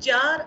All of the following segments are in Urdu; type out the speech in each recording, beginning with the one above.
4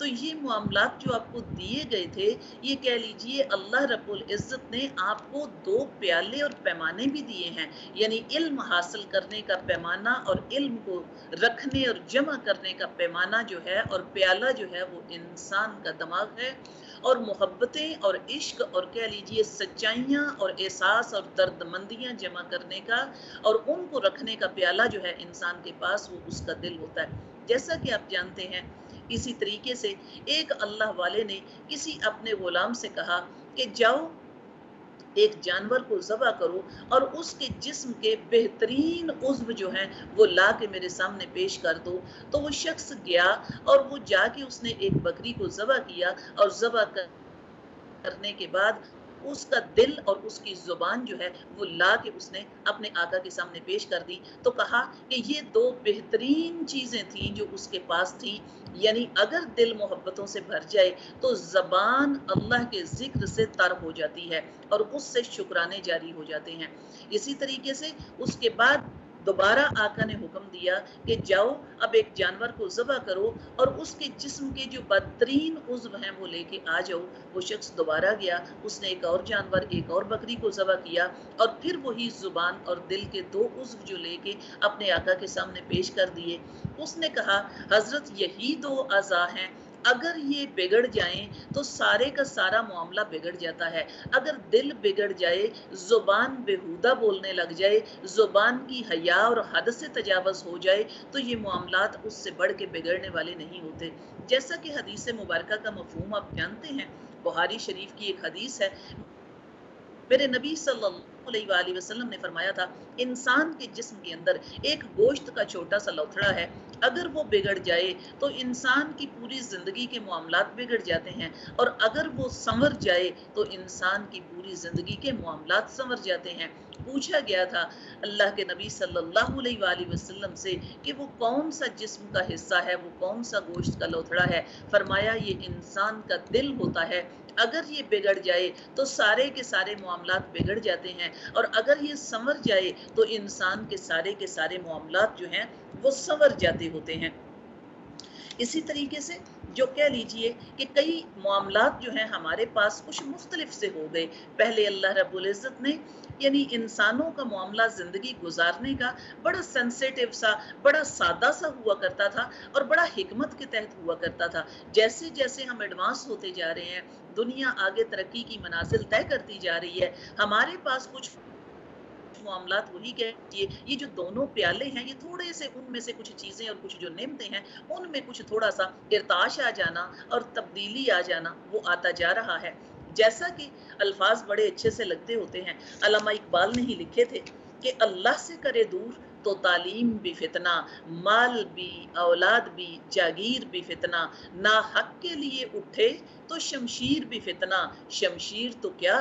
تو یہ معاملات جو آپ کو دیے گئے تھے، یہ کہہ لیجئے اللہ رب العزت نے آپ کو 2 پیالے اور پیمانے بھی دیے ہیں، یعنی علم حاصل کرنے کا پیمانہ اور علم کو رکھنے اور جمع کرنے کا پیمانہ جو ہے اور پیالہ جو ہے وہ انسان کا دماغ ہے، اور محبتیں اور عشق اور کہہ لیجئے سچائیاں اور احساس اور درد مندیاں جمع کرنے کا اور ان کو رکھنے کا پیالہ جو ہے انسان کے پاس، وہ اس کا دل ہوتا ہے۔ جیسا کہ آپ جانتے ہیں، اسی طریقے سے ایک اللہ والے نے کسی اپنے غلام سے کہا کہ جاؤ ایک جانور کو ذبح کرو اور اس کے جسم کے بہترین عضو جو ہیں وہ لا کے میرے سامنے پیش کر دو۔ تو وہ شخص گیا اور وہ جا کے اس نے ایک بکری کو ذبح کیا، اور ذبح کرنے کے بعد اس کا دل اور اس کی زبان جو ہے وہ لا کے اس نے اپنے آقا کے سامنے پیش کر دی۔ تو کہا کہ یہ 2 بہترین چیزیں تھیں جو اس کے پاس تھیں، یعنی اگر دل محبتوں سے بھر جائے تو زبان اللہ کے ذکر سے تر ہو جاتی ہے اور اس سے شکرانے جاری ہو جاتے ہیں۔ اسی طریقے سے اس کے بعد دوبارہ آقا نے حکم دیا کہ جاؤ اب ایک جانور کو ذبح کرو اور اس کے جسم کے جو بدترین عضو ہیں وہ لے کے آ جاؤ۔ وہ شخص دوبارہ گیا، اس نے ایک اور جانور، ایک اور بکری کو ذبح کیا، اور پھر وہی زبان اور دل کے 2 عضو جو لے کے اپنے آقا کے سامنے پیش کر دیے۔ اس نے کہا حضرت یہی 2 اعضاء ہیں، اگر یہ بگڑ جائیں تو سارے کا سارا معاملہ بگڑ جاتا ہے۔ اگر دل بگڑ جائے، زبان بےہودہ بولنے لگ جائے، زبان کی حیا اور حد سے تجاوز ہو جائے، تو یہ معاملات اس سے بڑھ کے بگڑنے والے نہیں ہوتے۔ جیسا کہ حدیث مبارکہ کا مفہوم آپ جانتے ہیں، بخاری شریف کی ایک حدیث ہے، میرے نبی صلی اللہ علیہ وآلہ وسلم نے فرمایا تھا، انسان کے جسم کے اندر ایک گوشت کا چھوٹا سا لوتھڑا ہے، اگر وہ بگڑ جائے تو انسان کی پوری زندگی کے معاملات بگڑ جاتے ہیں، اور اگر وہ سنور جائے تو انسان کی پوری زندگی کے معاملات سنور جاتے ہیں۔ پوچھا گیا تھا اللہ کے نبی صلی اللہ علیہ وآلہ وسلم سے کہ وہ کون سا جسم کا حصہ ہے، وہ کون سا گوشت کا لوتھڑا ہے؟ فرمایا یہ انسان کا دل ہوتا ہے، اگر یہ بگڑ جائے تو سارے کے سارے معاملات بگڑ جاتے ہیں، اور اگر یہ سنور جائے تو انسان کے سارے معاملات جو ہیں وہ سنور جاتے ہوتے ہیں۔ اسی طریقے سے جو کہہ لیجئے کہ کئی معاملات جو ہیں ہمارے پاس کچھ مختلف سے ہو گئے۔ پہلے اللہ رب العزت نے یعنی انسانوں کا معاملہ زندگی گزارنے کا بڑا سینسیٹیو سا، بڑا سادہ سا ہوا کرتا تھا اور بڑا حکمت کے تحت ہوا کرتا تھا۔ جیسے جیسے ہم ایڈوانس ہوتے جا رہے ہیں، دنیا آگے ترقی کی منازل طے کرتی جا رہی ہے، ہمارے پاس کچھ معاملات وہی کہیے، یہ جو دونوں پیالے ہیں، یہ تھوڑے سے ان میں سے کچھ چیزیں اور کچھ جو نعمتیں ہیں ان میں کچھ تھوڑا سا ارتعاش آ جانا اور تبدیلی آ جانا وہ آتا جا رہا ہے۔ جیسا کہ الفاظ بڑے اچھے سے لگتے ہوتے ہیں، علامہ اقبال نے ہی لکھے تھے کہ اللہ سے کرے دور تو تعلیم بھی فتنہ، مال بھی، اولاد بھی، جاگیر بھی فتنہ، نا حق کے لیے اٹھے تو شمشیر بھی فتنہ، شمشیر تو کیا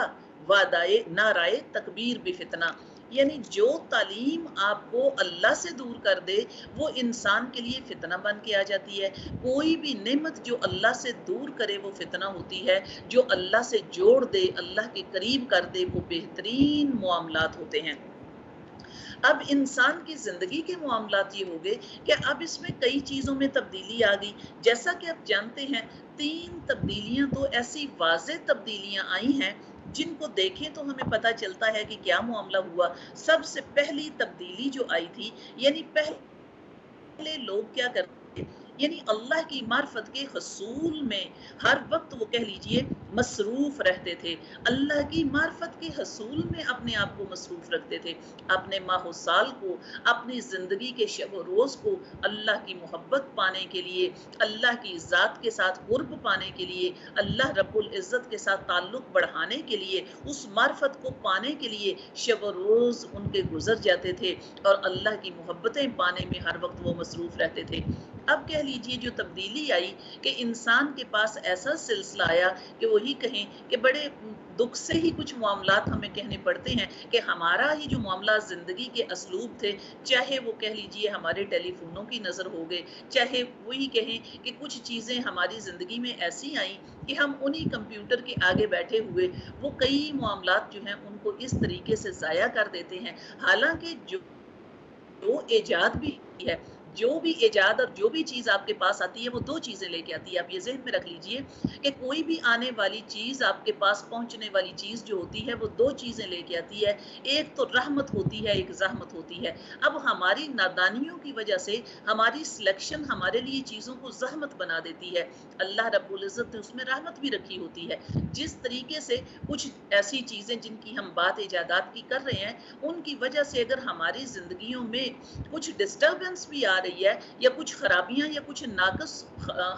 وعدائے نعرائے تکبیر بھی فتنہ۔ یعنی جو تعلیم آپ کو اللہ سے دور کر دے وہ انسان کے لیے فتنہ بن کے آ جاتی ہے۔ کوئی بھی نعمت جو اللہ سے دور کرے وہ فتنہ ہوتی ہے، جو اللہ سے جوڑ دے، اللہ کے قریب کر دے، وہ بہترین معاملات ہوتے ہیں۔ اب انسان کی زندگی کے معاملات یہ ہو گئے کہ اب اس میں کئی چیزوں میں تبدیلی آ گئی۔ جیسا کہ آپ جانتے ہیں 3 تبدیلیاں تو ایسی واضح تبدیلیاں آئی ہیں جن کو دیکھیں تو ہمیں پتہ چلتا ہے کہ کیا معاملہ ہوا۔ سب سے پہلی تبدیلی جو آئی تھی، یعنی پہلے لوگ کیا کرتے یعنی اللہ کی معرفت کے حصول میں ہر وقت وہ کہہ لیجئے مصروف رہتے تھے، اللہ کی معرفت کے حصول میں اپنے آپ کو مصروف رکھتے تھے، اپنے ماہ و سال کو، اپنی زندگی کے شب و روز کو اللہ کی محبت پانے کے لیے، اللہ کی ذات کے ساتھ قرب پانے کے لیے، اللہ رب العزت کے ساتھ تعلق بڑھانے کے لیے، اس معرفت کو پانے کے لیے شب و روز ان کے گزر جاتے تھے اور اللہ کی محبتیں پانے میں ہر وقت وہ مصروف رہتے تھے۔ اب کہہ لیجئے جو تبدیلی آئی کہ انسان کے پاس ایسا سلسلہ آیا کہ وہی کہیں کہ بڑے دکھ سے ہی کچھ معاملات ہمیں کہنے پڑتے ہیں کہ ہمارا ہی جو معاملہ زندگی کے اسلوب تھے، چاہے وہ کہہ لیجئے ہمارے ٹیلی فونوں کی نظر ہو گئے، چاہے وہی کہیں کہ کچھ چیزیں ہماری زندگی میں ایسی آئیں کہ ہم انہی کمپیوٹر کے آگے بیٹھے ہوئے وہ کئی معاملات جو ہیں ان کو اس طریقے سے ضائع کر دیتے ہیں، حالانکہ جو ایجاد بھی ہے، جو بھی ایجاد اور جو بھی چیز آپ کے پاس آتی ہے وہ دو چیزیں لے کے آتی ہے. آپ یہ ذہن میں رکھ لیجئے کہ کوئی بھی آنے والی چیز، آپ کے پاس پہنچنے والی چیز جو ہوتی ہے وہ دو چیزیں لے کے آتی ہے. ایک تو رحمت ہوتی ہے، ایک زحمت ہوتی ہے. اب ہماری نادانیوں کی وجہ سے ہماری سلیکشن ہمارے لیے چیزوں کو زحمت بنا دیتی ہے. اللہ رب العزت نے اس میں رحمت بھی رکھی ہوتی ہے. جس طریقے سے کچھ ایسی چیزیں جن کی ہم بات ایجادات کی کر رہے ہیں، ان کی وجہ سے اگر ہماری زندگیوں میں کچھ ڈسٹربنس بھی آ رہی ہے یا کچھ خرابیاں یا کچھ ناقص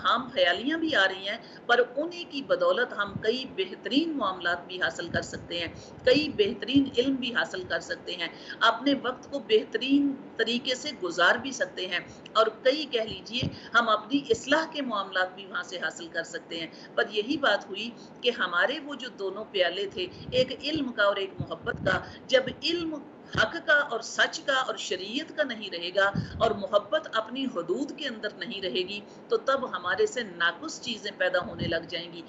ہام خیالیاں بھی آ رہی ہیں، پر انہی کی بدولت ہم کئی بہترین معاملات بھی حاصل کر سکتے ہیں، کئی بہترین علم بھی حاصل کر سکتے ہیں، اپنے وقت کو بہترین طریقے سے گزار بھی سکتے ہیں، اور کئی کہہ لیجئے ہم اپنی اصلاح کے معاملات بھی وہاں سے حاصل کر سکتے ہیں. پر یہی بات ہوئی کہ ہمارے وہ جو دونوں پیالے تھے، ایک علم کا اور ایک محبت کا، جب علم حق کا اور سچ کا اور شریعت کا نہیں رہے گا اور محبت اپنی حدود کے اندر نہیں رہے گی، تو تب ہمارے سے ناقص چیزیں پیدا ہونے لگ جائیں گی.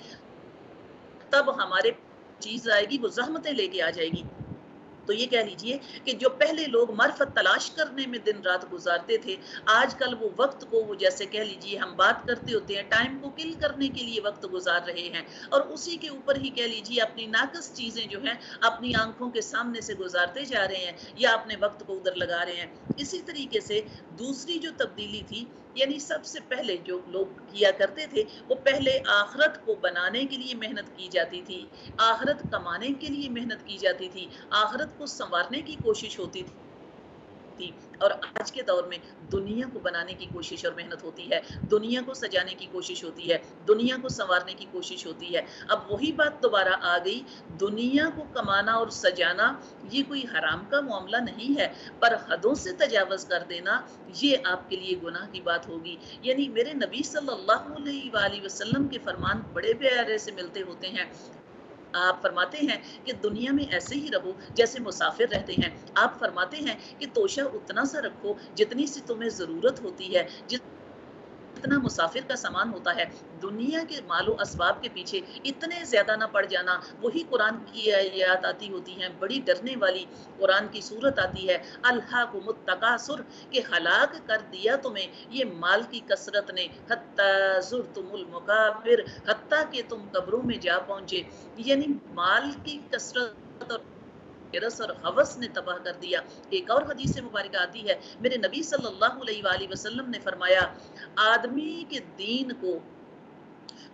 تب ہمارے چیز آئے گی وہ زحمتیں لے کے آ جائے گی. تو یہ کہہ لیجئے کہ جو پہلے لوگ معرفت تلاش کرنے میں دن رات گزارتے تھے، آج کل وہ وقت کو، وہ جیسے کہہ لیجئے ہم بات کرتے ہوتے ہیں ٹائم کو کل کرنے کے لیے وقت گزار رہے ہیں، اور اسی کے اوپر ہی کہہ لیجئے اپنی ناقص چیزیں جو ہیں اپنی آنکھوں کے سامنے سے گزارتے جا رہے ہیں یا اپنے وقت کو ادھر لگا رہے ہیں. اسی طریقے سے دوسری جو تبدیلی تھی، یعنی سب سے پہلے جو لوگ کیا کرتے تھے، وہ پہلے آخرت کو بنانے کے لیے محنت کی جاتی تھی، آخرت کمانے کے لیے محنت کی جاتی تھی، آخرت کو سنوارنے کی کوشش ہوتی تھی. اور آج کے دور میں دنیا کو بنانے کی کوشش اور محنت ہوتی ہے، دنیا کو سجانے کی کوشش ہوتی ہے، دنیا کو سنوارنے کی کوشش ہوتی ہے. اب وہی بات دوبارہ آ گئی، دنیا کو کمانا اور سجانا یہ کوئی حرام کا معاملہ نہیں ہے، پر حدوں سے تجاوز کر دینا یہ آپ کے لیے گناہ کی بات ہوگی. یعنی میرے نبی صلی اللہ علیہ وآلہ وسلم کے فرمان بڑے پیارے سے ملتے ہوتے ہیں. آپ فرماتے ہیں کہ دنیا میں ایسے ہی رہو جیسے مسافر رہتے ہیں. آپ فرماتے ہیں کہ توشہ اتنا سا رکھو جتنی سی تمہیں ضرورت ہوتی ہے، جتنا مسافر کا سامان ہوتا ہے. دنیا کے مال و اسباب کے پیچھے اتنے زیادہ نہ پڑ جانا. وہی قرآن کی آیات آتی ہوتی ہیں، بڑی ڈرنے والی قرآن کی صورت آتی ہے، الہاکم التکاثر، کہ ہلاک کر دیا تمہیں یہ مال کی کثرت نے، حتی زرتم المقابر، حتیٰ کہ تم قبروں میں جا پہنچے. یعنی مال کی کثرت اور حرص اور ہوس نے تباہ کر دیا. ایک اور حدیث مبارکہ آتی ہے، میرے نبی صلی اللہ علیہ وآلہ وسلم نے فرمایا، آدمی کے دین کو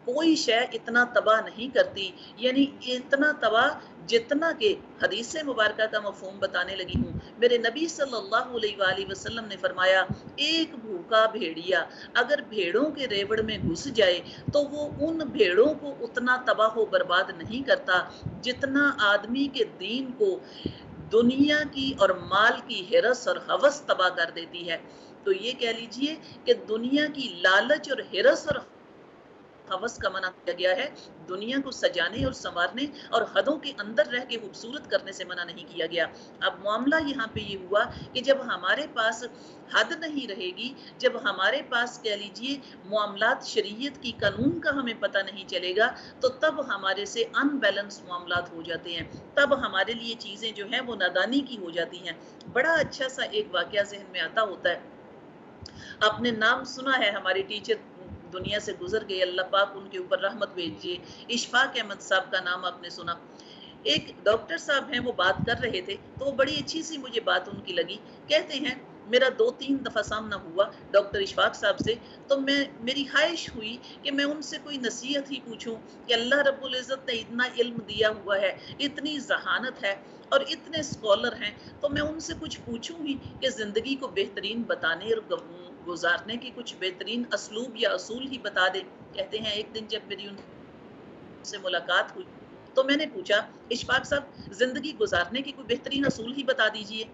کوئی شے اتنا تباہ نہیں کرتی، یعنی اتنا تباہ جتنا کہ حدیث مبارکہ کا مفہوم بتانے لگی ہوں. میرے نبی صلی اللہ علیہ وآلہ وسلم نے فرمایا، ایک بھوکا بھیڑیا اگر بھیڑوں کے ریوڑ میں گھس جائے تو وہ ان بھیڑوں کو اتنا تباہ و برباد نہیں کرتا جتنا آدمی کے دین کو دنیا کی اور مال کی حرص اور ہوس تباہ کر دیتی ہے. تو یہ کہہ لیجئے کہ دنیا کی لالچ اور حرص اور ہوس کا منع کیا گیا ہے، دنیا کو سجانے اور سنوارنے اور حدوں کے اندر رہ کے خوبصورت کرنے سے منع نہیں کیا گیا. اب معاملہ یہاں پہ یہ ہوا کہ جب ہمارے پاس حد نہیں رہے گی، جب ہمارے پاس کہہ لیجئے معاملات شریعت کی قانون کا ہمیں پتہ نہیں چلے گا، تو تب ہمارے سے ان بیلنس معاملات ہو جاتے ہیں، تب ہمارے لیے چیزیں جو ہیں وہ نادانی کی ہو جاتی ہیں. بڑا اچھا سا ایک واقعہ ذہن میں آتا ہوتا ہے. آپ نے نام سنا ہے، ہمارے ٹیچر دنیا سے گزر گئے، اللہ پاک ان کے اوپر رحمت بھیجیے، اشفاق احمد صاحب کا نام آپ نے سنا. ایک ڈاکٹر صاحب ہیں، وہ بات کر رہے تھے تو وہ بڑی اچھی سی مجھے بات ان کی لگی. کہتے ہیں میرا 2-3 دفعہ سامنا ہوا ڈاکٹر اشفاق صاحب سے، تو میری خواہش ہوئی کہ میں ان سے کوئی نصیحت ہی پوچھوں کہ اللہ رب العزت نے اتنا علم دیا ہوا ہے، اتنی ذہانت ہے اور اتنے اسکالر ہیں، تو میں ان سے کچھ پوچھوں ہی کہ زندگی کو بہترین بتانے اور گزارنے کی کچھ بہترین اسلوب یا اصول ہی بتا دے. کہتے ہیں ایک دن جب میری ان سے ملاقات ہوئی تو میں نے پوچھا، اشفاق صاحب زندگی گزارنے کی کوئی بہترین اصول ہی بتا دیجئے.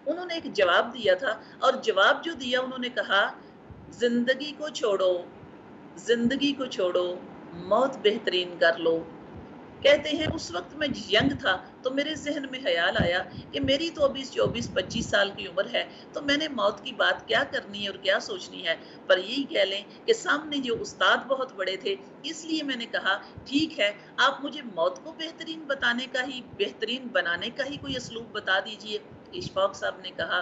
انہوں نے ایک جواب دیا تھا، اور جواب جو دیا انہوں نے کہا، زندگی کو چھوڑو، زندگی کو چھوڑو، موت بہترین کر لو. کہتے ہیں اس وقت میں ینگ تھا تو میرے ذہن میں خیال آیا کہ میری تو ابھی 24-25 سال کی عمر ہے، تو میں نے موت کی بات کیا کرنی ہے اور کیا سوچنی ہے. پر یہی کہہ لیں کہ سامنے جو استاد بہت بڑے تھے، اس لیے میں نے کہا ٹھیک ہے، آپ مجھے موت کو بہترین بتانے کا ہی، بہترین بنانے کا ہی کوئی اسلوب بتا دیجئے. اشفاق صاحب نے کہا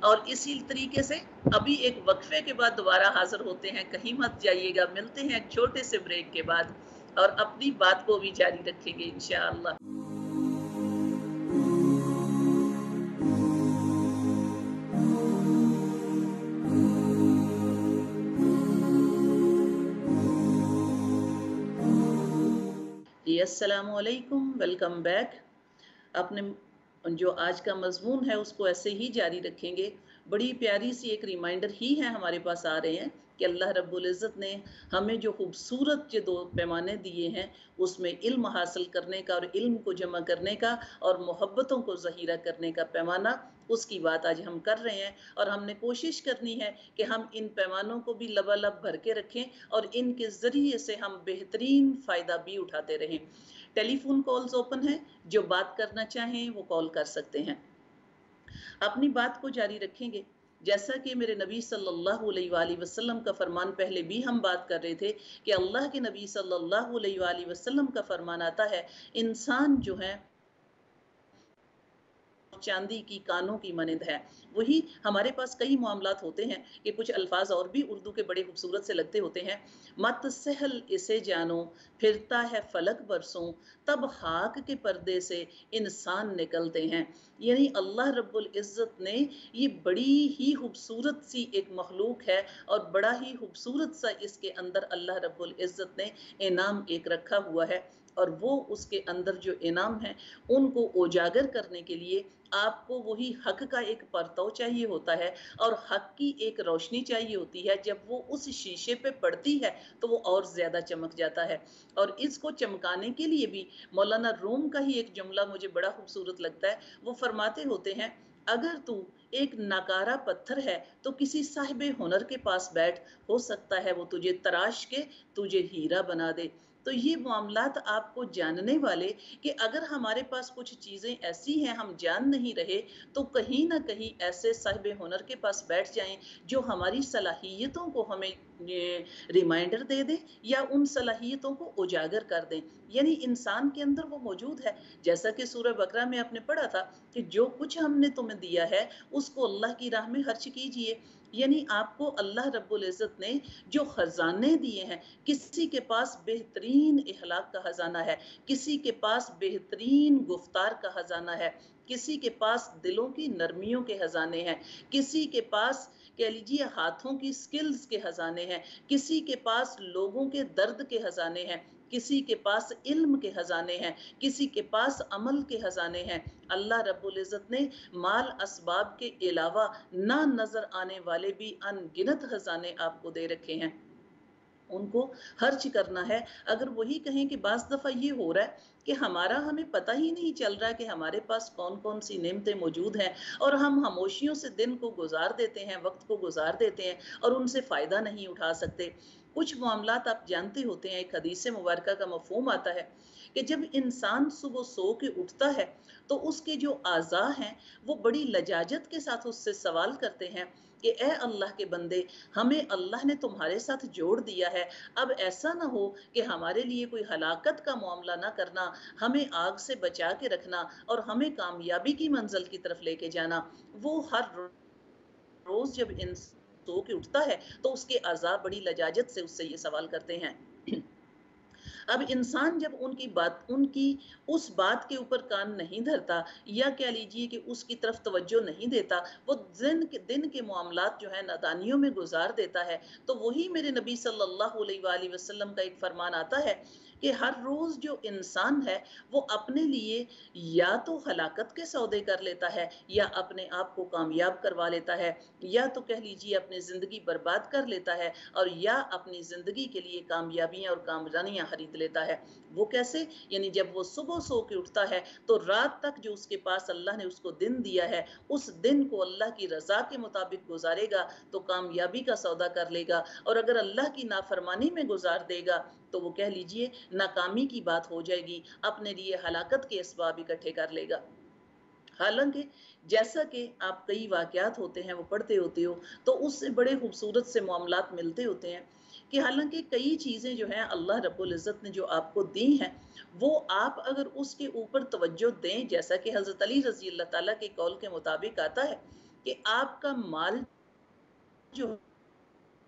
اور اسی طریقے سے ابھی ایک وقفے کے بعد دوبارہ حاضر ہوتے ہیں، کہیں مت جائیے گا، ملتے ہیں ایک چھوٹے سے بریک کے بعد اور اپنی بات کو بھی جاری رکھیں گے انشاءاللہ۔ جی السلام علیکم، ویلکم بیک۔ اپنے جو آج کا مضمون ہے اس کو ایسے ہی جاری رکھیں گے۔ بڑی پیاری سی ایک ریمائنڈر ہی ہے ہمارے پاس آ رہے ہیں کہ اللہ رب العزت نے ہمیں جو خوبصورت جو 2 پیمانے دیے ہیں اس میں علم حاصل کرنے کا اور علم کو جمع کرنے کا اور محبتوں کو ذخیرہ کرنے کا پیمانہ، اس کی بات آج ہم کر رہے ہیں، اور ہم نے کوشش کرنی ہے کہ ہم ان پیمانوں کو بھی لبالب بھر کے رکھیں اور ان کے ذریعے سے ہم بہترین فائدہ بھی اٹھاتے رہیں۔ ٹیلی فون کالز اوپن ہیں، جو بات کرنا چاہیں وہ کال کر سکتے ہیں۔ اپنی بات کو جاری رکھیں گے جیسا کہ میرے نبی صلی اللہ علیہ وآلہ وسلم کا فرمان، پہلے بھی ہم بات کر رہے تھے کہ اللہ کے نبی صلی اللہ علیہ وآلہ وسلم کا فرمان آتا ہے، انسان جو ہے چاندی کی کانوں کی مانند ہے۔ وہی ہمارے پاس کئی معاملات ہوتے ہیں کہ کچھ الفاظ اور بھی اردو کے بڑے خوبصورت سے لگتے ہوتے ہیں۔ مت سہل اسے جانو، پھرتا ہے فلک برسوں، تب خاک کے پردے سے انسان نکلتے ہیں۔ یعنی اللہ رب العزت نے یہ بڑی ہی خوبصورت سی ایک مخلوق ہے اور بڑا ہی خوبصورت سا اس کے اندر اللہ رب العزت نے انعام ایک رکھا ہوا ہے، اور وہ اس کے اندر جو انعام ہے ان کو اجاگر کرنے کے لیے آپ کو وہی حق کا ایک پرتو چاہیے ہوتا ہے اور حق کی ایک روشنی چاہیے ہوتی ہے۔ جب وہ اس شیشے پہ پڑتی ہے تو وہ اور زیادہ چمک جاتا ہے، اور اس کو چمکانے کے لیے بھی مولانا روم کا ہی ایک جملہ مجھے بڑا خوبصورت لگتا ہے۔ وہ فرماتے ہوتے ہیں، اگر تو ایک ناکارہ پتھر ہے تو کسی صاحب ہنر کے پاس بیٹھ، ہو سکتا ہے وہ تجھے تراش کے تجھے ہیرا بنا دے۔ تو یہ معاملات آپ کو جاننے والے کہ اگر ہمارے پاس کچھ چیزیں ایسی ہیں ہم جان نہیں رہے، تو کہیں نہ کہیں ایسے صاحب ہنر کے پاس بیٹھ جائیں جو ہماری صلاحیتوں کو ہمیں ریمائنڈر دے دیں یا ان صلاحیتوں کو اجاگر کر دیں۔ یعنی انسان کے اندر وہ موجود ہے، جیسا کہ سورہ بقرہ میں آپ نے پڑھا تھا کہ جو کچھ ہم نے تمہیں دیا ہے اس کو اللہ کی راہ میں خرچ کیجئے۔ یعنی آپ کو اللہ رب العزت نے جو خزانے دیے ہیں، کسی کے پاس بہترین اخلاق کا خزانہ ہے، کسی کے پاس بہترین گفتار کا خزانہ ہے، کسی کے پاس دلوں کی نرمیوں کے خزانے ہیں، کسی کے پاس کہہ لیجیے ہاتھوں کی سکلز کے خزانے ہیں، کسی کے پاس لوگوں کے درد کے خزانے ہیں، کسی کے پاس علم کے خزانے ہیں، کسی کے پاس عمل کے خزانے ہیں۔ اللہ رب العزت نے مال اسباب کے علاوہ نہ نظر آنے والے بھی ان گنت خزانے آپ کو دے رکھے ہیں، ان کو خرچ کرنا ہے۔ اگر وہی کہیں کہ بعض دفعہ یہ ہو رہا ہے کہ ہمیں پتہ ہی نہیں چل رہا کہ ہمارے پاس کون کون سی نعمتیں موجود ہیں، اور ہم خاموشیوں سے دن کو گزار دیتے ہیں، وقت کو گزار دیتے ہیں اور ان سے فائدہ نہیں اٹھا سکتے۔ کچھ معاملات آپ جانتے ہوتے ہیں، ایک حدیث مبارکہ کا مفہوم آتا ہے کہ جب انسان صبح سو کے اٹھتا ہے تو اس کے جو اعضاء ہیں وہ بڑی لجاجت کے ساتھ اس سے سوال کرتے ہیں کہ اے اللہ کے بندے، ہمیں اللہ نے تمہارے ساتھ جوڑ دیا ہے، اب ایسا نہ ہو کہ ہمارے لیے کوئی ہلاکت کا معاملہ نہ کرنا، ہمیں آگ سے بچا کے رکھنا اور ہمیں کامیابی کی منزل کی طرف لے کے جانا۔ وہ ہر روز جب انسان سو کے اٹھتا ہے تو اس کے اعضاء بڑی لجاجت سے اس سے یہ سوال کرتے ہیں۔ اب انسان جب ان کی اس بات کے اوپر کان نہیں دھرتا یا کہہ لیجیے کہ اس کی طرف توجہ نہیں دیتا، وہ دن کے معاملات جو ہے نادانیوں میں گزار دیتا ہے، تو وہی میرے نبی صلی اللہ علیہ وآلہ وسلم کا ایک فرمان آتا ہے کہ ہر روز جو انسان ہے وہ اپنے لیے یا تو ہلاکت کے سودے کر لیتا ہے یا اپنے آپ کو کامیاب کروا لیتا ہے، یا تو کہہ لیجیے اپنی زندگی برباد کر لیتا ہے، اور یا اپنی زندگی کے لیے کامیابیاں اور کامرانیاں خرید لیتا ہے۔ وہ کیسے؟ یعنی جب وہ صبح سو کے اٹھتا ہے تو رات تک جو اس کے پاس اللہ نے اس کو دن دیا ہے، اس دن کو اللہ کی رضا کے مطابق گزارے گا تو کامیابی کا سودا کر لے گا، اور اگر اللہ کی نافرمانی میں گزار دے گا تو وہ کہہ لیجیے ناکامی کی بات ہو جائے گی، اپنے لیے ہلاکت کے اسباب اکٹھے کر لے گا۔ حالانکہ جیسا کہ آپ کئی واقعات ہوتے ہیں وہ پڑھتے ہوتے ہو تو اس سے بڑے خوبصورت سے معاملات ملتے ہوتے ہیں کہ حالانکہ کئی چیزیں جو ہیں اللہ رب العزت نے جو آپ کو دی ہیں، وہ آپ اگر اس کے اوپر توجہ دیں، جیسا کہ حضرت علی رضی اللہ تعالیٰ کے قول کے مطابق آتا ہے کہ آپ کا مال جو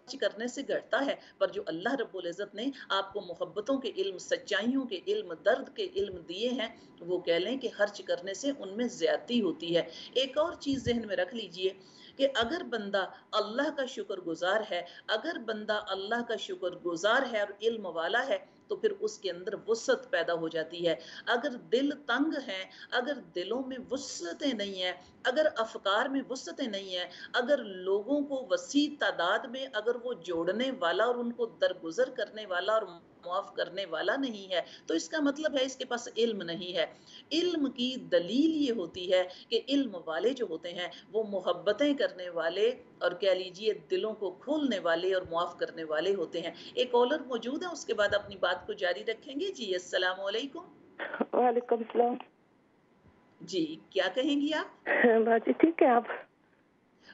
کرنے سے گھٹتا ہے، پر جو اللہ رب العزت نے آپ کو محبتوں کے علم، سچائیوں کے علم، درد کے علم دیے ہیں، وہ کہہ لیں کہ خرچ کرنے سے ان میں زیادتی ہوتی ہے۔ ایک اور چیز ذہن میں رکھ لیجئے کہ اگر بندہ اللہ کا شکر گزار ہے، اگر بندہ اللہ کا شکر گزار ہے اور علم والا ہے، تو پھر اس کے اندر وسعت پیدا ہو جاتی ہے۔ اگر دل تنگ ہیں، اگر دلوں میں وسعتیں نہیں ہیں، اگر افکار میں وسعتیں نہیں ہیں، اگر لوگوں کو وسیع تعداد میں اگر وہ جوڑنے والا اور ان کو درگزر کرنے والا اور معاف کرنے والا نہیں ہے، تو اس کا مطلب ہے اس کے پاس علم نہیں ہے۔ علم کی دلیل یہ ہوتی ہے کہ علم والے جو ہوتے ہیں وہ محبتیں کرنے والے اور کہہ لیجئے دلوں کو کھولنے والے اور معاف کرنے والے ہوتے ہیں۔ ایک کالر موجود ہے، اس کے بعد اپنی بات کو جاری رکھیں گے۔ جی السلام علیکم۔ وعلیکم السلام۔ جی کیا کہیں گی آپ؟ باجی ٹھیک ہے آپ؟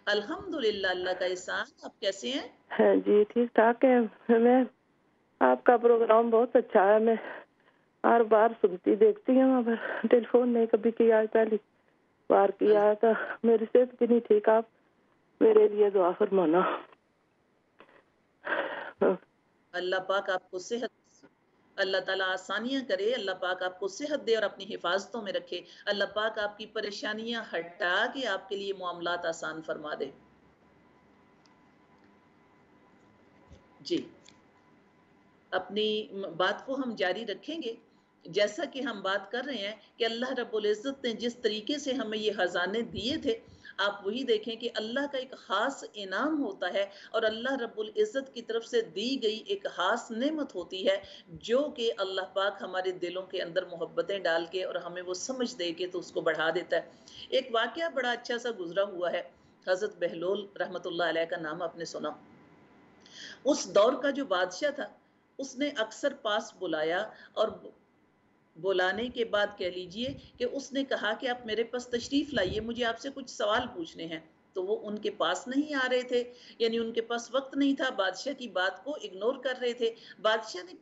الحمدللہ، اللہ کا احسان۔ آپ کیسے ہیں؟ ہاں جی ٹھیک ٹھاک ہے۔ میں آپ کا پروگرام بہت اچھا ہے، میں ہر بار سنتی دیکھتی ہوں، مگر ٹیلی فون نہیں کبھی کیا، پہلی بار کیا تھا۔ میری صحت بھی نہیں ٹھیک، آپ میرے لیے دعا فرمانا۔ اللہ پاک آپ کو صحت، اللہ تعالیٰ آسانیاں کرے، اللہ پاک آپ کو صحت دے اور اپنی حفاظتوں میں رکھے، اللہ پاک آپ کی پریشانیاں ہٹا کے آپ کے لیے معاملات آسان فرما دے۔ جی اپنی بات کو ہم جاری رکھیں گے۔ جیسا کہ ہم بات کر رہے ہیں کہ اللہ رب العزت نے جس طریقے سے ہمیں یہ خزانے دیے تھے، آپ وہی دیکھیں کہ اللہ کا ایک خاص انعام ہوتا ہے اور اللہ رب العزت کی طرف سے دی گئی ایک خاص نعمت ہوتی ہے، جو کہ اللہ پاک ہمارے دلوں کے اندر محبتیں ڈال کے اور ہمیں وہ سمجھ دے کے تو اس کو بڑھا دیتا ہے۔ ایک واقعہ بڑا اچھا سا گزرا ہوا ہے، حضرت بہلول رحمت اللہ علیہ کا نام آپ نے سنا۔ اس دور کا جو بادشاہ تھا، اس نے اکثر پاس بلایا اور بلانے کے بعد کہہ لیجئے کہ اس نے کہا کہ آپ میرے پاس تشریف لائیے، مجھے آپ سے کچھ سوال پوچھنے ہیں۔ تو وہ ان کے پاس نہیں آ رہے تھے، یعنی ان کے پاس وقت نہیں تھا، بادشاہ کی بات کو اگنور کر رہے تھے۔ بادشاہ نے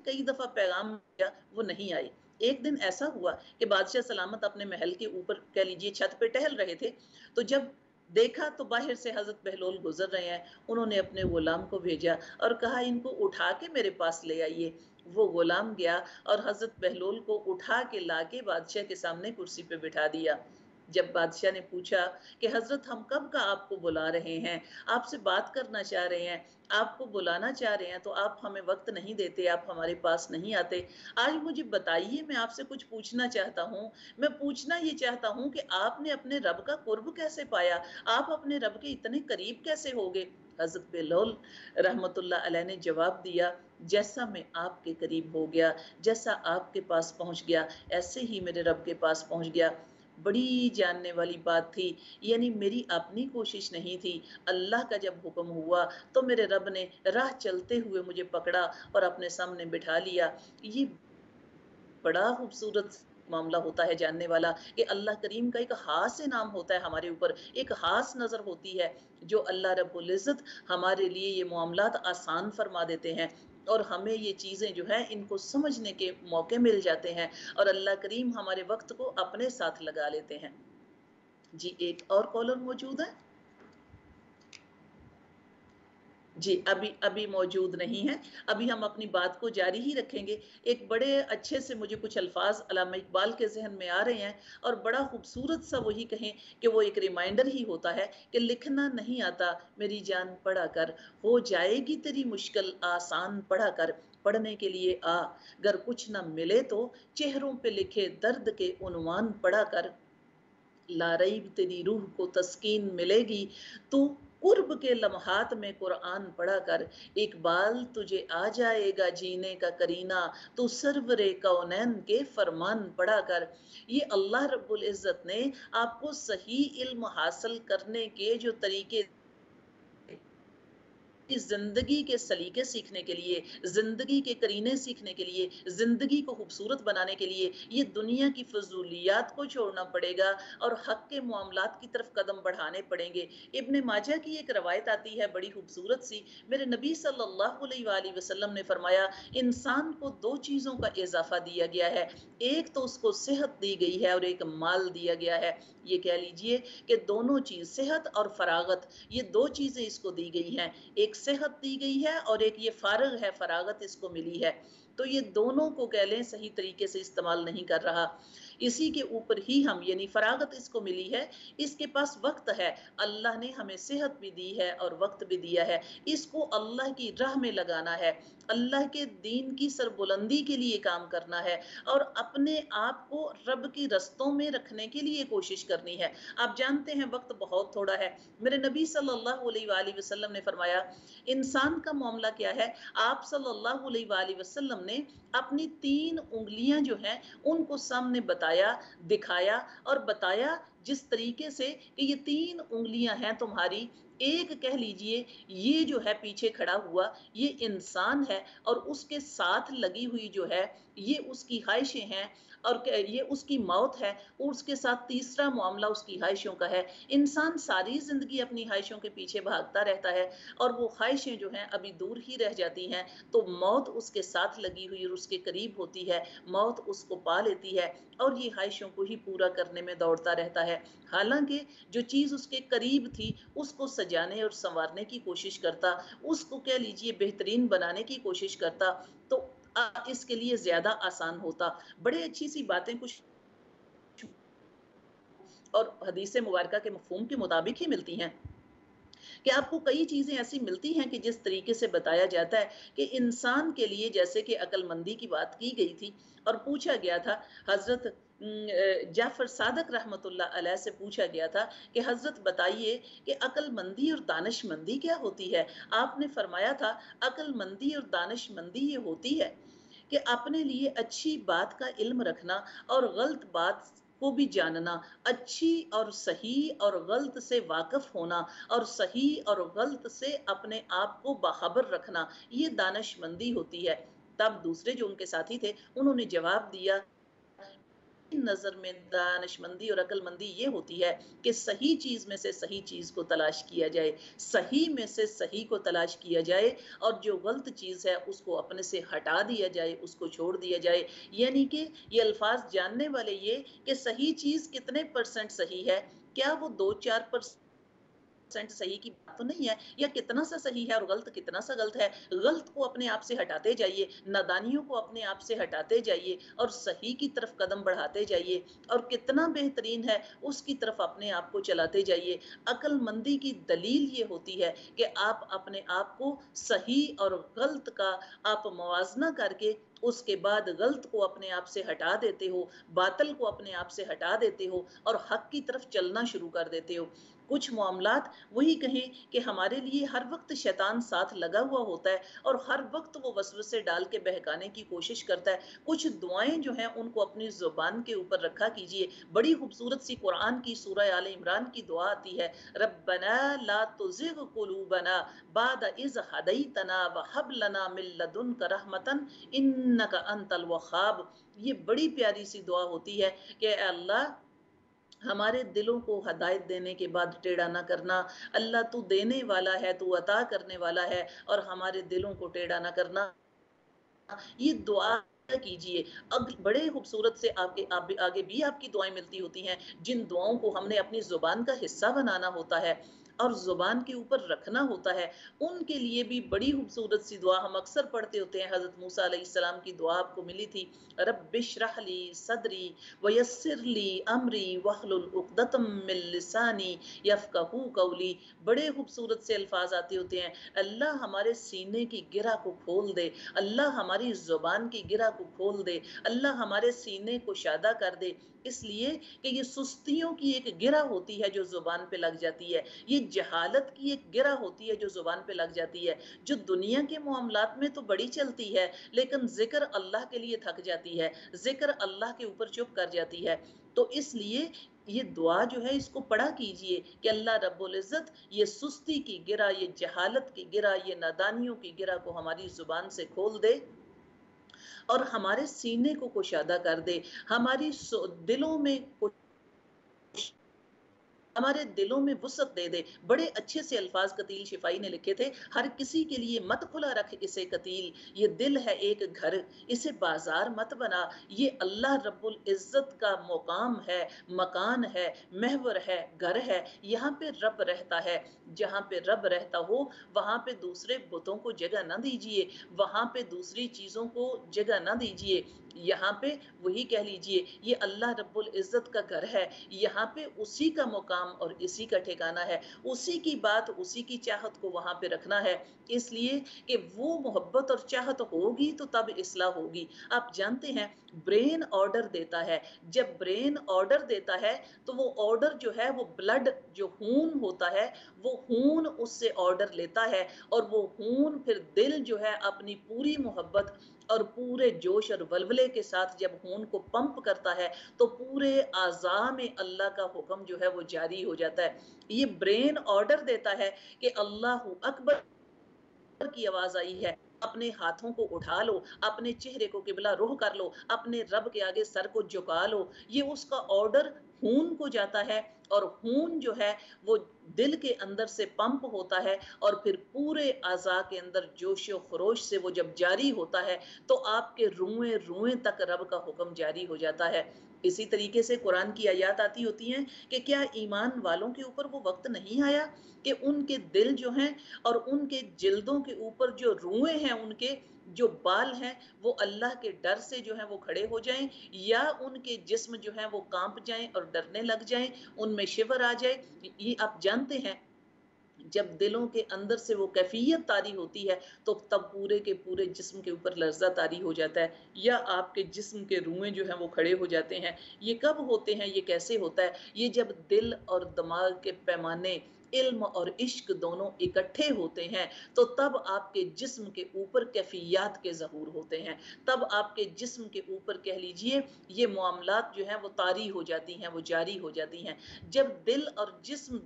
کئی دفعہ پیغام دیا، وہ نہیں آئے۔ ایک دن ایسا ہوا کہ بادشاہ سلامت اپنے محل کے اوپر کہہ لیجئے چھت پہ ٹہل رہے تھے، تو جب دیکھا تو باہر سے حضرت بہلول گزر رہے ہیں۔ انہوں نے اپنے غلام کو بھیجا اور کہا ان کو اٹھا کے میرے پاس لے آئیے۔ وہ غلام گیا اور حضرت بہلول کو اٹھا کے لا کے بادشاہ کے سامنے کرسی پہ بٹھا دیا۔ جب بادشاہ نے پوچھا کہ حضرت ہم کب کا آپ کو بلا رہے ہیں، آپ سے بات کرنا چاہ رہے ہیں، آپ کو بلانا چاہ رہے ہیں، تو آپ ہمیں وقت نہیں دیتے، آپ ہمارے پاس نہیں آتے۔ آج مجھے بتائیے، میں آپ سے کچھ پوچھنا چاہتا ہوں۔ میں پوچھنا یہ چاہتا ہوں کہ آپ نے اپنے رب کا قرب کیسے پایا، آپ اپنے رب کے اتنے قریب کیسے ہو گئے؟ حضرت بہلول رحمت اللہ علیہ نے جواب دیا، جیسا میں آپ کے قریب ہو گیا، جیسا آپ کے پاس پہنچ گیا، ایسے ہی میرے رب کے پاس پہنچ گیا۔ بڑی جاننے والی بات تھی، یعنی میری اپنی کوشش نہیں تھی، اللہ کا جب حکم ہوا تو میرے رب نے راہ چلتے ہوئے مجھے پکڑا اور اپنے سامنے بٹھا لیا۔ یہ بڑا خوبصورت معاملہ ہوتا ہے جاننے والا کہ اللہ کریم کا ایک خاص انعام ہوتا ہے ہمارے اوپر، ایک خاص نظر ہوتی ہے جو اللہ رب العزت ہمارے لیے یہ معاملات آسان فرما دیتے ہیں، اور ہمیں یہ چیزیں جو ہیں ان کو سمجھنے کے موقع مل جاتے ہیں، اور اللہ کریم ہمارے وقت کو اپنے ساتھ لگا لیتے ہیں۔ جی ایک اور کالر موجود ہے؟ جی ابھی موجود نہیں ہے، ابھی ہم اپنی بات کو جاری ہی رکھیں گے۔ ایک بڑے اچھے سے مجھے کچھ الفاظ علامہ اقبال کے ذہن میں آ رہے ہیں، اور بڑا خوبصورت سا وہی کہیں کہ وہ ایک ریمائنڈر ہی ہوتا ہے کہ لکھنا نہیں آتا میری جان پڑھا کر، ہو جائے گی تیری مشکل آسان پڑھا کر، پڑھنے کے لیے آ، گر کچھ نہ ملے تو چہروں پہ لکھے درد کے عنوان پڑھا کر، لا ریب تیری روح کو تسکین ملے گی، تو قرب کے لمحات میں قرآن پڑھا کر، اقبال تجھے آ جائے گا جینے کا کرینہ، تو سرور کونین کے فرمان پڑھا کر۔ یہ اللہ رب العزت نے آپ کو صحیح علم حاصل کرنے کے جو طریقے زندگی کے سلیقے سیکھنے کے لیے، زندگی کے قرینے سیکھنے کے لیے، زندگی کو خوبصورت بنانے کے لیے یہ دنیا کی فضولیات کو چھوڑنا پڑے گا اور حق کے معاملات کی طرف قدم بڑھانے پڑیں گے۔ ابن ماجہ کی ایک روایت آتی ہے بڑی خوبصورت سی، میرے نبی صلی اللہ علیہ وآلہ وسلم نے فرمایا انسان کو دو چیزوں کا اضافہ دیا گیا ہے، ایک تو اس کو صحت دی گئی ہے اور ایک مال دیا گیا ہے۔ یہ کہہ لیجئے کہ دونوں چیز صحت اور فراغت، یہ دو چیزیں اس کو دی گئی ہیں، ایک صحت دی گئی ہے اور ایک یہ فارغ ہے، فراغت اس کو ملی ہے۔ تو یہ دونوں کو کہہ لیں صحیح طریقے سے استعمال نہیں کر رہا، اسی کے اوپر ہی ہم، یعنی فراغت اس کو ملی ہے، اس کے پاس وقت ہے، اللہ نے ہمیں صحت بھی دی ہے اور وقت بھی دیا ہے، اس کو اللہ کی راہ میں لگانا ہے، اللہ کے دین کی سربلندی کے لیے کام کرنا ہے اور اپنے آپ کو رب کی رستوں میں رکھنے کے لیے کوشش کرنی ہے۔ آپ جانتے ہیں وقت بہت تھوڑا ہے، میرے نبی صلی اللہ علیہ وآلہ وسلم نے فرمایا انسان کا معاملہ کیا ہے، آپ صلی اللہ علیہ وآلہ وسلم نے اپنی 3 انگلیاں جو ہیں ان کو سامنے بتایا، دکھایا اور بتایا جس طریقے سے کہ یہ 3 انگلیاں ہیں تمہاری، ایک کہہ لیجئے یہ جو ہے پیچھے کھڑا ہوا یہ انسان ہے اور اس کے ساتھ لگی ہوئی جو ہے یہ اس کی خواہشیں ہیں اور یہ اس کی موت ہے، اور اس کے ساتھ تیسرا معاملہ اس کی خواہشوں کا ہے۔ انسان ساری زندگی اپنی خواہشوں کے پیچھے بھاگتا رہتا ہے اور وہ خواہشیں جو ہیں ابھی دور ہی رہ جاتی ہیں تو موت اس کے ساتھ لگی ہوئی اور اس کے قریب ہوتی ہے، موت اس کو پا لیتی ہے اور یہ خواہشوں کو ہی پورا کرنے میں دوڑتا رہتا ہے، حالانکہ جو چیز اس کے قریب تھی اس کو سجانے اور سنوارنے کی کوشش کرتا، اس کو کہہ لیجئے بہترین بنانے کی کوشش کرتا تو اس کے لیے زیادہ آسان ہوتا۔ بڑے اچھی سی باتیں کچھ اور حدیث مبارکہ کے مفہوم کے مطابق ہی ملتی ہیں کہ آپ کو کئی چیزیں ایسی ملتی ہیں کہ جس طریقے سے بتایا جاتا ہے کہ انسان کے لیے، جیسے کہ عقل مندی کی بات کی گئی تھی اور پوچھا گیا تھا، حضرت جعفر صادق رحمت اللہ علیہ سے پوچھا گیا تھا کہ حضرت بتائیے کہ عقل مندی اور دانش مندی کیا ہوتی ہے؟ آپ نے فرمایا تھا عقل مندی اور دانش مندی یہ ہوتی ہے کہ اپنے لیے اچھی بات کا علم رکھنا اور غلط بات کو بھی جاننا، اچھی اور صحیح اور غلط سے واقف ہونا اور صحیح اور غلط سے اپنے آپ کو باخبر رکھنا، یہ دانش مندی ہوتی ہے۔ تب دوسرے جو ان کے ساتھی تھے انہوں نے جواب دیا نظر میں دانش مندی اور عقل مندی یہ ہوتی ہے کہ صحیح چیز میں سے صحیح چیز کو تلاش کیا جائے، صحیح میں سے صحیح کو تلاش کیا جائے اور جو غلط چیز ہے اس کو اپنے سے ہٹا دیا جائے، اس کو چھوڑ دیا جائے۔ یعنی کہ یہ الفاظ جاننے والے یہ کہ صحیح چیز کتنے % صحیح ہے، کیا وہ 2-4% صحیح کی بات تو نہیں ہے، یا کتنا سا صحیح ہے اور غلط کتنا سا غلط ہے، غلط کو اپنے آپ سے ہٹاتے جائیے، نادانیوں کو اپنے آپ سے ہٹاتے جائیے اور صحیح کی طرف قدم بڑھاتے جائیے اور کتنا بہترین ہے اس کی طرف اپنے آپ کو چلاتے جائیے۔ عقل مندی کی دلیل یہ ہوتی ہے کہ آپ اپنے آپ کو صحیح اور غلط کا آپ موازنہ کر کے اس کے بعد غلط کو اپنے آپ سے ہٹا دیتے ہو، باطل کو اپنے آپ سے ہٹا دیتے ہو اور حق کی طرف چلنا شروع کر دیتے ہو۔ کچھ معاملات وہی کہیں کہ ہمارے لیے ہر وقت شیطان ساتھ لگا ہوا ہوتا ہے اور ہر وقت وہ وسوسے ڈال کے بہکانے کی کوشش کرتا ہے۔ کچھ دعائیں جو ہیں ان کو اپنی زبان کے اوپر رکھا کیجئے، بڑی خوبصورت سی قرآن کی سورہ آل عمران کی دعا آتی ہے، ربنا لا تزغ قلوبنا بعد اذ ہدیتنا وہب لنا من لدنک رحمتا انک انت الوہاب۔ یہ بڑی پیاری سی دعا ہوتی ہے کہ اے اللہ ہمارے دلوں کو ہدایت دینے کے بعد ٹیڑھا نہ کرنا، اللہ تو دینے والا ہے، تو عطا کرنے والا ہے اور ہمارے دلوں کو ٹیڑھا نہ کرنا۔ یہ دعا کیجئے، اب بڑے خوبصورت سے آگے بھی آپ کی دعائیں ملتی ہوتی ہیں جن دعاؤں کو ہم نے اپنی زبان کا حصہ بنانا ہوتا ہے اور زبان کے اوپر رکھنا ہوتا ہے، ان کے لیے بھی بڑی خوبصورت سی دعا ہم اکثر پڑھتے ہوتے ہیں۔ حضرت موسیٰ علیہ السلام کی دعا آپ کو ملی تھی، رب اشرح لی صدری ویسر لی امری واحلل عقدۃ من لسانی یفقہوا قولی۔ بڑے خوبصورت سے الفاظ آتے ہوتے ہیں، اللہ ہمارے سینے کی گرہ کو کھول دے، اللہ ہماری زبان کی گرہ کو کھول دے، اللہ ہمارے سینے کو شادہ کر دے، اس لیے کہ یہ سستیوں کی ایک گرہ ہوتی ہے جو زبان پہ لگ جاتی ہے، یہ جہالت کی ایک گرہ ہوتی ہے جو زبان پہ لگ جاتی ہے، جو دنیا کے معاملات میں تو بڑی چلتی ہے لیکن ذکر اللہ کے لیے تھک جاتی ہے، ذکر اللہ کے اوپر چپ کر جاتی ہے۔ تو اس لیے یہ دعا جو ہے اس کو پڑھا کیجئے کہ اللہ رب العزت یہ سستی کی گرہ، یہ جہالت کی گرہ، یہ نادانیوں کی گرہ کو ہماری زبان سے کھول دے اور ہمارے سینے کو کشادہ کر دے، ہماری دلوں میں ہمارے دلوں میں وسعت دے دے۔ بڑے اچھے سے الفاظ قتیل شفائی نے لکھے تھے، ہر کسی کے لیے مت کھلا رکھ اسے قتیل، یہ دل ہے ایک گھر اسے بازار مت بنا۔ یہ اللہ رب العزت کا مقام ہے، مکان ہے، محور ہے، گھر ہے، یہاں پہ رب رہتا ہے۔ جہاں پہ رب رہتا ہو وہاں پہ دوسرے بتوں کو جگہ نہ دیجیے، وہاں پہ دوسری چیزوں کو جگہ نہ دیجیے، یہاں پہ وہی کہہ لیجئے یہ اللہ رب العزت کا گھر ہے، یہاں پہ اسی کا مقام اور اسی کا ٹھکانہ ہے، اسی کی بات اسی کی چاہت کو وہاں پہ رکھنا ہے، اس لیے کہ وہ محبت اور چاہت ہوگی تو تب اصلاح ہوگی۔ آپ جانتے ہیں برین آرڈر دیتا ہے، جب برین آرڈر دیتا ہے تو وہ آرڈر جو ہے وہ بلڈ جو خون ہوتا ہے وہ خون اس سے آرڈر لیتا ہے، اور وہ خون پھر دل جو ہے اپنی پوری محبت اور پورے جوش اور ولولے کے ساتھ جب خون کو پمپ کرتا ہے تو پورے اعضاء میں اللہ کا حکم جو ہے وہ جاری ہو جاتا ہے۔ یہ برین آرڈر دیتا ہے کہ اللہ اکبر کی آواز آئی ہے، اپنے ہاتھوں کو اٹھا لو، اپنے چہرے کو قبلہ رخ کر لو، اپنے رب کے آگے سر کو جھکا لو۔ یہ اس کا آرڈر خون کو جاتا ہے، اور خون جو ہے وہ دل کے اندر سے پمپ ہوتا ہے، اور پھر پورے اعضاء کے اندر جوش و خروش سے وہ جب جاری ہوتا ہے تو آپ کے روئیں روئیں تک رب کا حکم جاری ہو جاتا ہے۔ اسی طریقے سے قرآن کی آیات آتی ہوتی ہیں کہ کیا ایمان والوں کے اوپر وہ وقت نہیں آیا کہ ان کے دل جو ہیں اور ان کے جلدوں کے اوپر جو روئیں ہیں، ان کے جو بال ہیں، وہ اللہ کے ڈر سے جو ہیں وہ کھڑے ہو جائیں، یا ان کے جسم جو ہیں وہ کانپ جائیں اور ڈرنے لگ جائیں، ان میں شور آ جائے۔ یہ آپ جانتے ہیں جب دلوں کے اندر سے وہ کیفیت طاری ہوتی ہے تو تب پورے کے پورے جسم کے اوپر لرزہ طاری ہو جاتا ہے، یا آپ کے جسم کے روئیں جو ہیں وہ کھڑے ہو جاتے ہیں۔ یہ کب ہوتے ہیں، یہ کیسے ہوتا ہے؟ یہ جب دل اور دماغ کے پیمانے علم اور عشق دونوں اکٹھے ہوتے ہیں تو تب آپ کے جسم کے اوپر کیفیات کے ظہور ہوتے ہیں، تب آپ کے جسم کے اوپر کہہ لیجئے یہ معاملات جو ہیں وہ طاری ہو جاتی ہیں، وہ جاری ہو جاتی ہیں۔ جب دل اور جسم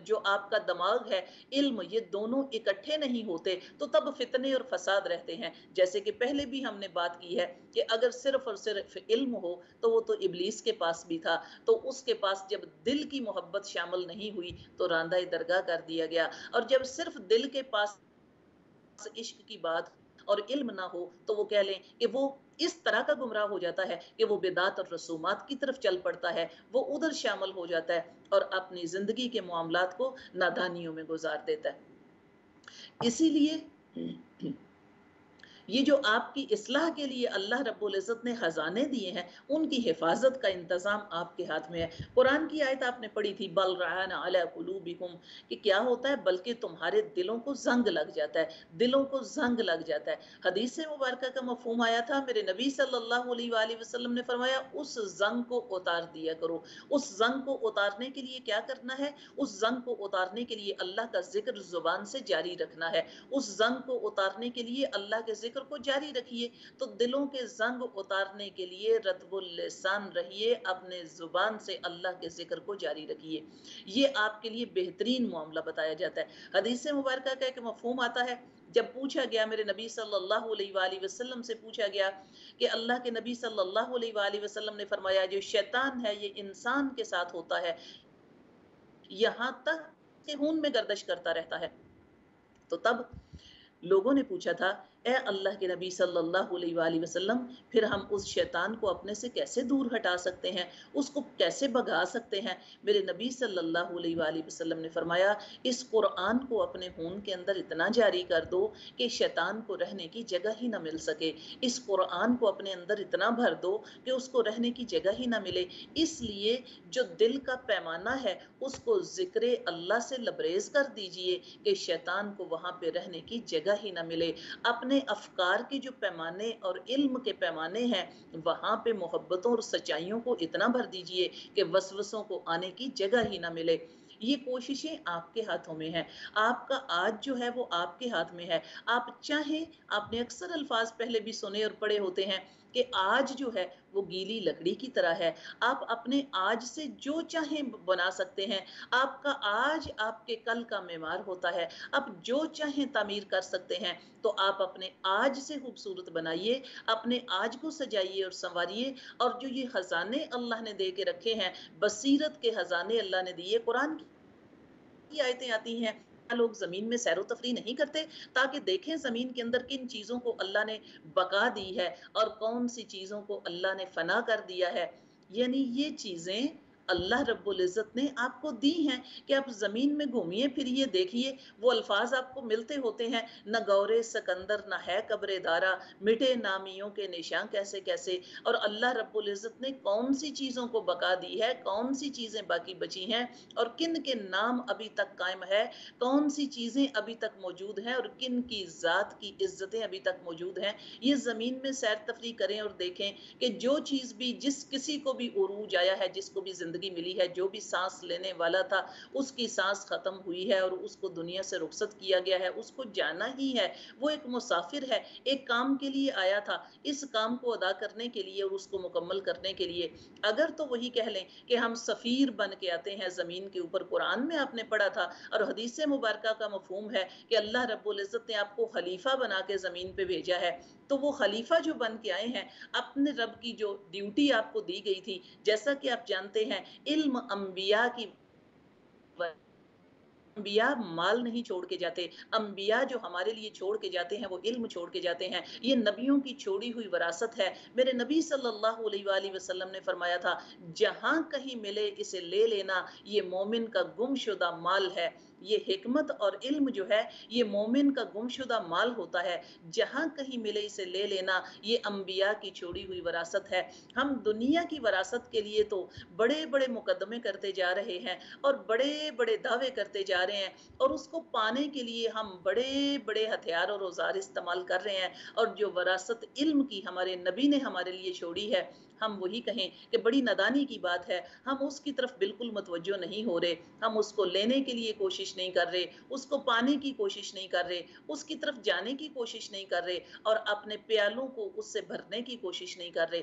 جو آپ کا دماغ ہے، علم، یہ دونوں اکٹھے نہیں ہوتے تو تب فتنے اور فساد رہتے ہیں۔ جیسے کہ پہلے بھی ہم نے بات کی ہے کہ اگر صرف اور صرف علم ہو تو وہ تو ابلیس کے پاس بھی تھا، تو اس کے پاس جب دل کی محبت شامل نہیں ہوئی تو راندہ درگاہ کر دیا گیا، اور جب صرف دل کے پاس عشق کی بات اور علم نہ ہو تو وہ کہہ لیں کہ وہ اس طرح کا گمراہ ہو جاتا ہے کہ وہ بدعات اور رسومات کی طرف چل پڑتا ہے، وہ ادھر شامل ہو جاتا ہے اور اپنی زندگی کے معاملات کو نادانیوں میں گزار دیتا ہے۔ اسی لیے یہ جو آپ کی اصلاح کے لیے اللہ رب العزت نے خزانے دیے ہیں، ان کی حفاظت کا انتظام آپ کے ہاتھ میں ہے۔ قرآن کی آیت آپ نے پڑھی تھی، بل ران علی قلوبکم، کہ کیا ہوتا ہے، بلکہ تمہارے دلوں کو زنگ لگ جاتا ہے، دلوں کو زنگ لگ جاتا ہے۔ حدیث مبارکہ کا مفہوم آیا تھا، میرے نبی صلی اللہ علیہ وآلہ وسلم نے فرمایا اس زنگ کو اتار دیا کرو۔ اس زنگ کو اتارنے کے لیے کیا کرنا ہے؟ اس زنگ کو اتارنے کے لیے اللہ کا ذکر زبان سے جاری رکھنا ہے، اس زنگ کو اتارنے کے لیے اللہ کے ذکر کو جاری رکھیے۔ تو دلوں کے زنگ اتارنے کے لیے رطب اللسان رہیے، اپنے زبان سے اللہ کے ذکر کو جاری رکھیے۔ یہ آپ کے لیے بہترین معاملہ بتایا جاتا ہے۔ حدیث مبارکہ کا ایک مفہوم آتا ہے، جب پوچھا گیا میرے نبی صلی اللہ علیہ وآلہ وسلم سے پوچھا گیا کہ اللہ کے نبی صلی اللہ علیہ وآلہ وسلم نے فرمایا جو شیطان ہے یہ انسان کے ساتھ ہوتا ہے یہاں تک کہ خون میں گردش کرتا رہتا ہے۔ تو تب لوگوں نے پوچھا تھا اے اللہ کے نبی صلی اللہ علیہ وآلہ وسلم، پھر ہم اس شیطان کو اپنے سے کیسے دور ہٹا سکتے ہیں، اس کو کیسے بھگا سکتے ہیں؟ میرے نبی صلی اللہ علیہ وآلہ وسلم نے فرمایا اس قرآن کو اپنے خون کے اندر اتنا جاری کر دو کہ شیطان کو رہنے کی جگہ ہی نہ مل سکے، اس قرآن کو اپنے اندر اتنا بھر دو کہ اس کو رہنے کی جگہ ہی نہ ملے۔ اس لیے جو دل کا پیمانہ ہے اس کو ذکر اللہ سے لبریز کر دیجئے کہ شیطان کو وہاں پہ رہنے کی جگہ ہی نہ ملے۔ اپنے افکار کے جو پیمانے اور علم کے پیمانے ہیں وہاں پہ محبتوں اور سچائیوں کو اتنا بھر دیجئے کہ وسوسوں کو آنے کی جگہ ہی نہ ملے۔ یہ کوششیں آپ کے ہاتھوں میں ہیں، آپ کا آج جو ہے وہ آپ کے ہاتھ میں ہے۔ آپ چاہیں، آپ نے اکثر الفاظ پہلے بھی سنے اور پڑھے ہوتے ہیں کہ آج جو ہے وہ گیلی لکڑی کی طرح ہے، آپ اپنے آج سے جو چاہیں بنا سکتے ہیں، آپ کا آج آپ کے کل کا معمار ہوتا ہے، آپ جو چاہیں تعمیر کر سکتے ہیں، تو آپ اپنے آج سے خوبصورت بنائیے، اپنے آج کو سجائیے اور سنواریے، اور جو یہ خزانے اللہ نے دے کے رکھے ہیں، بصیرت کے خزانے اللہ نے دیے، قرآن کی آیتیں آتی ہیں لوگ زمین میں سیر و تفریح نہیں کرتے تاکہ دیکھیں زمین کے اندر کن چیزوں کو اللہ نے بقا دی ہے اور کون سی چیزوں کو اللہ نے فنا کر دیا ہے، یعنی یہ چیزیں اللہ رب العزت نے آپ کو دی ہیں کہ آپ زمین میں گھومیے پھریے دیکھیے، وہ الفاظ آپ کو ملتے ہوتے ہیں، نہ گورے سکندر نہ ہے قبر دارا، مٹے نامیوں کے نشاں کیسے کیسے، اور اللہ رب العزت نے کون سی چیزوں کو بقا دی ہے، کون سی چیزیں باقی بچی ہیں، اور کن کے نام ابھی تک قائم ہے، کون سی چیزیں ابھی تک موجود ہیں، اور کن کی ذات کی عزتیں ابھی تک موجود ہیں۔ یہ زمین میں سیر تفریح کریں اور دیکھیں کہ جو چیز بھی، جس کسی کو بھی عروج آیا ہے، جس کو بھی زندگی ملی ہے، جو بھی سانس لینے والا تھا اس کی سانس ختم ہوئی ہے اور اس کو دنیا سے رخصت کیا گیا ہے، اس کو جانا ہی ہے، وہ ایک مسافر ہے، ایک کام کے لیے آیا تھا، اس کام کو ادا کرنے کے لیے اور اس کو مکمل کرنے کے لیے، اگر تو وہی کہہ لیں کہ ہم سفیر بن کے آتے ہیں زمین کے اوپر، قرآن میں آپ نے پڑھا تھا اور حدیث مبارکہ کا مفہوم ہے کہ اللہ رب العزت نے آپ کو خلیفہ بنا کے زمین پہ بھیجا ہے، تو وہ خلیفہ جو بن کے آئے ہیں، اپنے رب کی جو ڈیوٹی آپ کو دی گئی تھی، جیسا کہ آپ جانتے ہیں علم انبیاء کی، انبیاء مال نہیں چھوڑ کے جاتے، انبیاء جو ہمارے لیے چھوڑ کے جاتے ہیں وہ علم چھوڑ کے جاتے ہیں، یہ نبیوں کی چھوڑی ہوئی وراثت ہے۔ میرے نبی صلی اللہ علیہ وآلہ وسلم نے فرمایا تھا، جہاں کہیں ملے اسے لے لینا، یہ مومن کا گم شدہ مال ہے۔ یہ حکمت اور علم جو ہے یہ مومن کا گم شدہ مال ہوتا ہے، جہاں کہیں ملے اسے لے لینا، یہ انبیاء کی چھوڑی ہوئی وراثت ہے۔ ہم دنیا کی وراثت کے لیے تو بڑے بڑے مقدمے کرتے جا رہے ہیں اور بڑے بڑے دعوے کرتے جا رہے ہیں، اور اس کو پانے کے لیے ہم بڑے بڑے ہتھیار اور اوزار استعمال کر رہے ہیں، اور جو وراثت علم کی ہمارے نبی نے ہمارے لیے چھوڑی ہے، ہم وہی کہیں کہ بڑی نادانی کی بات ہے، ہم اس کی طرف بالکل متوجہ نہیں ہو رہے، ہم اس کو لینے کے لیے کوشش نہیں کر رہے، اس کو پانے کی کوشش نہیں کر رہے، اس کی طرف جانے کی کوشش نہیں کر رہے، اور اپنے پیالوں کو اس سے بھرنے کی کوشش نہیں کر رہے۔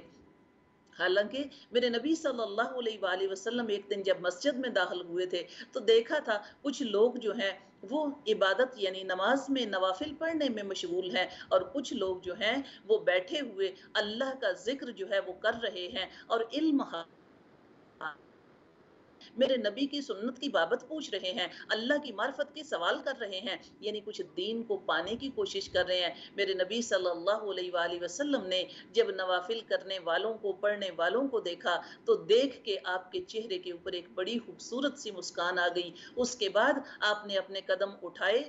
حالانکہ میرے نبی صلی اللہ علیہ وآلہ وسلم ایک دن جب مسجد میں داخل ہوئے تھے تو دیکھا تھا کچھ لوگ جو ہیں وہ عبادت یعنی نماز میں نوافل پڑھنے میں مشغول ہیں، اور کچھ لوگ جو ہیں وہ بیٹھے ہوئے اللہ کا ذکر جو ہے وہ کر رہے ہیں اور علم میرے نبی کی سنت کی بابت پوچھ رہے ہیں، اللہ کی معرفت کے سوال کر رہے ہیں، یعنی کچھ دین کو پانے کی کوشش کر رہے ہیں۔ میرے نبی صلی اللہ علیہ وآلہ وسلم نے جب نوافل کرنے والوں کو، پڑھنے والوں کو دیکھا تو دیکھ کے آپ کے چہرے کے اوپر ایک بڑی خوبصورت سی مسکان آ گئی۔ اس کے بعد آپ نے اپنے قدم اٹھائے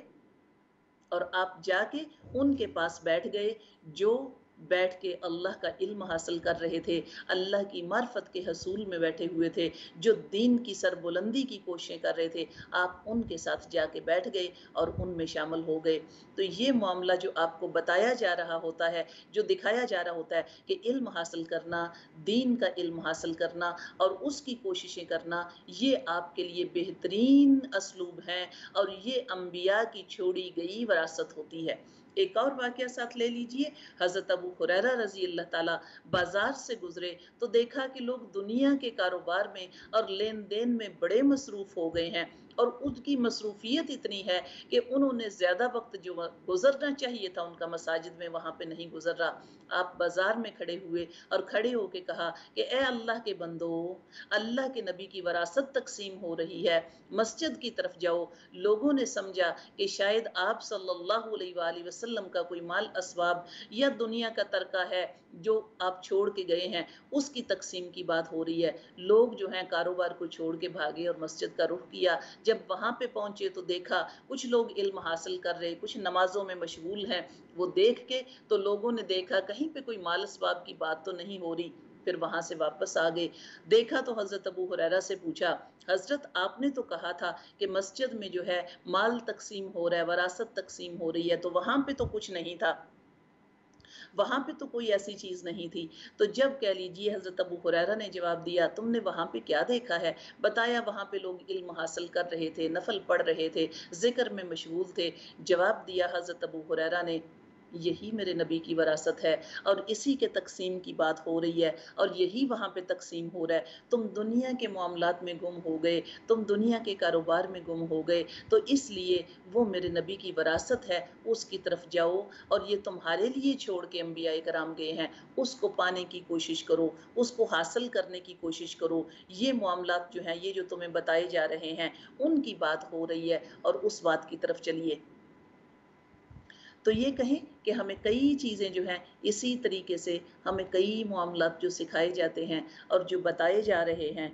اور آپ جا کے ان کے پاس بیٹھ گئے جو بیٹھ کے اللہ کا علم حاصل کر رہے تھے، اللہ کی معرفت کے حصول میں بیٹھے ہوئے تھے، جو دین کی سربلندی کی کوششیں کر رہے تھے، آپ ان کے ساتھ جا کے بیٹھ گئے اور ان میں شامل ہو گئے۔ تو یہ معاملہ جو آپ کو بتایا جا رہا ہوتا ہے، جو دکھایا جا رہا ہوتا ہے کہ علم حاصل کرنا، دین کا علم حاصل کرنا اور اس کی کوششیں کرنا، یہ آپ کے لیے بہترین اسلوب ہیں اور یہ انبیاء کی چھوڑی گئی وراثت ہوتی ہے۔ ایک اور واقعہ ساتھ لے لیجئے، حضرت ابو ہریرہ رضی اللہ تعالی بازار سے گزرے تو دیکھا کہ لوگ دنیا کے کاروبار میں اور لین دین میں بڑے مصروف ہو گئے ہیں، اور ان کی مصروفیت اتنی ہے کہ انہوں نے زیادہ وقت جو گزرنا چاہیے تھا ان کا مساجد میں وہاں پہ نہیں گزر رہا۔ آپ بازار میں کھڑے ہوئے اور کھڑے ہو کے کہا کہ اے اللہ کے بندو، اللہ کے نبی کی وراثت تقسیم ہو رہی ہے، مسجد کی طرف جاؤ۔ لوگوں نے سمجھا کہ شاید آپ صلی اللہ علیہ وآلہ وسلم کا کوئی مال اسباب یا دنیا کا ترکہ ہے جو آپ چھوڑ کے گئے ہیں، اس کی تقسیم کی بات ہو رہی ہے۔ لوگ جو ہیں کاروبار کو چھوڑ کے بھاگے اور مسجد کا رخ کیا۔ جب وہاں پہ پہنچے تو دیکھا کچھ لوگ علم حاصل کر رہے، کچھ نمازوں میں مشغول ہیں۔ وہ دیکھ کے تو لوگوں نے دیکھا کہیں پہ کوئی مال اسباب کی بات تو نہیں ہو رہی، پھر وہاں سے واپس آ گئے۔ دیکھا تو حضرت ابو ہریرہ سے پوچھا، حضرت آپ نے تو کہا تھا کہ مسجد میں جو ہے مال تقسیم ہو رہا ہے، وراثت تقسیم ہو رہی ہے، تو وہاں پہ تو کچھ نہیں تھا، وہاں پہ تو کوئی ایسی چیز نہیں تھی۔ تو جب کہہ لیجئے حضرت ابو ہریرہ نے جواب دیا، تم نے وہاں پہ کیا دیکھا ہے؟ بتایا وہاں پہ لوگ علم حاصل کر رہے تھے، نفل پڑھ رہے تھے، ذکر میں مشغول تھے۔ جواب دیا حضرت ابو ہریرہ نے یہی میرے نبی کی وراثت ہے، اور اسی کے تقسیم کی بات ہو رہی ہے، اور یہی وہاں پہ تقسیم ہو رہا ہے۔ تم دنیا کے معاملات میں گم ہو گئے، تم دنیا کے کاروبار میں گم ہو گئے، تو اس لیے وہ میرے نبی کی وراثت ہے، اس کی طرف جاؤ، اور یہ تمہارے لیے چھوڑ کے انبیاء کرام گئے ہیں، اس کو پانے کی کوشش کرو، اس کو حاصل کرنے کی کوشش کرو۔ یہ معاملات جو ہیں، یہ جو تمہیں بتائے جا رہے ہیں، ان کی بات ہو رہی ہے، اور اس بات کی طرف چلیے۔ تو یہ کہیں کہ ہمیں کئی چیزیں جو ہیں اسی طریقے سے، ہمیں کئی معاملات جو سکھائے جاتے ہیں اور جو بتائے جا رہے ہیں،